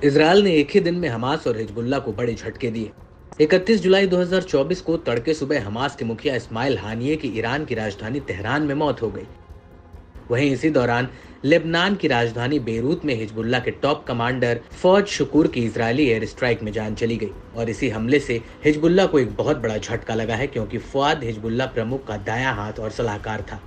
Israel ने एक ही दिन में हमास और हिजबुल्लाह को बड़े झटके दिए। 31 जुलाई 2024 को तड़के सुबह हमास के मुखिया इस्माइल हानिये की ईरान की राजधानी तेहरान में मौत हो गई। वहीं इसी दौरान लेबनान की राजधानी बेरूत में हिजबुल्लाह के टॉप कमांडर फौज शुकूर की इजरायली एयर स्ट्राइक में जान चली गई और इसी हमले से हिजबुल्लाह को एक बहुत बड़ा झटका लगा है, क्योंकि फुआद हिजबुल्लाह प्रमुख का दायां हाथ और सलाहकार था।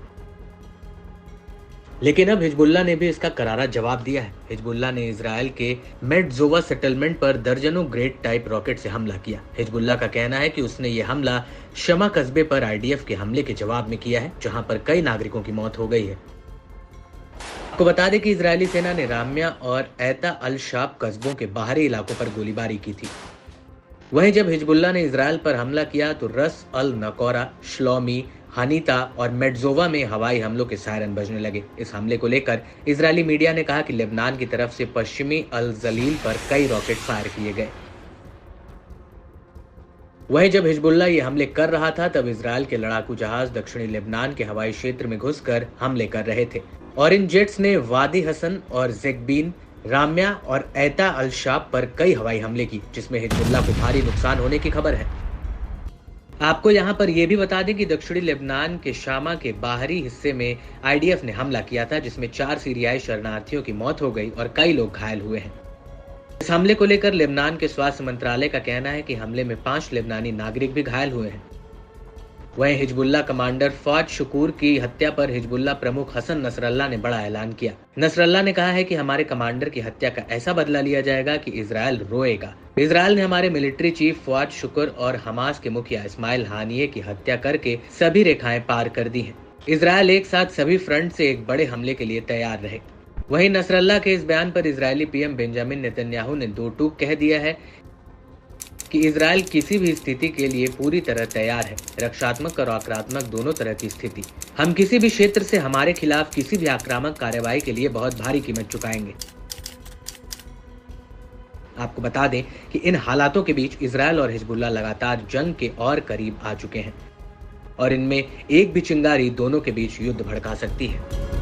लेकिन अब हिजबुल्लाह ने भी इसका करारा जवाब दिया है। हिजबुल्लाह ने इजरायल के मेडजोवा सेटलमेंट पर दर्जनों ग्रेड टाइप रॉकेट से हमला किया। हिजबुल्लाह का कहना है कि उसने ये हमला शमा कस्बे पर आईडीएफ के हमले के जवाब में किया है, जहां पर कई नागरिकों की मौत हो गई है। आपको बता दें कि इजरायली सेना ने राम्या और ऐता अल शाब कस्बों के बाहरी इलाकों पर गोलीबारी की थी। वहीं जब हिजबुल्लाह ने इजरायल पर हमला किया तो रस अल नकोरा, श्लोमी, हनीता और मेडजोवा में हवाई हमलों के सायरन बजने लगे। इस हमले को लेकर इजरायली मीडिया ने कहा कि लेबनान की तरफ से पश्चिमी अल जलील पर कई रॉकेट फायर किए गए। वहीं जब हिजबुल्लाह ये हमले कर रहा था तब इजरायल के लड़ाकू जहाज दक्षिणी लेबनान के हवाई क्षेत्र में घुसकर हमले कर रहे थे और इन जेट्स ने वादी हसन और जेकबीन, राम्या और ऐता अल शाब पर कई हवाई हमले की, जिसमें हिजबुल्लाह को भारी नुकसान होने की खबर है। आपको यहाँ पर यह भी बता दें कि दक्षिणी लेबनान के शामा के बाहरी हिस्से में आईडीएफ ने हमला किया था, जिसमें 4 सीरियाई शरणार्थियों की मौत हो गई और कई लोग घायल हुए हैं। इस हमले को लेकर लेबनान के स्वास्थ्य मंत्रालय का कहना है कि हमले में 5 लेबनानी नागरिक भी घायल हुए हैं। वहीं हिजबुल्लाह कमांडर फौज शुकूर की हत्या पर हिजबुल्लाह प्रमुख हसन नसरल्लाह ने बड़ा ऐलान किया। नसरल्लाह ने कहा है कि हमारे कमांडर की हत्या का ऐसा बदला लिया जाएगा कि इजरायल रोएगा। इजरायल ने हमारे मिलिट्री चीफ फौज शुक्र और हमास के मुखिया इस्माइल हानिये की हत्या करके सभी रेखाएं पार कर दी हैं। इजरायल एक साथ सभी फ्रंट से एक बड़े हमले के लिए तैयार रहे। वहीं नसरल्लाह के इस बयान पर इजरायली पीएम बेंजामिन नेतन्याहू ने दो टूक कह दिया है कि इजरायल किसी भी स्थिति के लिए पूरी तरह तैयार है, रक्षात्मक और आक्रामक दोनों तरह की स्थिति। हम किसी भी क्षेत्र से हमारे खिलाफ किसी भी आक्रामक कार्रवाई के लिए बहुत भारी कीमत चुकाएंगे। आपको बता दें कि इन हालातों के बीच इजरायल और हिजबुल्लाह लगातार जंग के और करीब आ चुके हैं और इनमें एक भी चिंगारी दोनों के बीच युद्ध भड़का सकती है।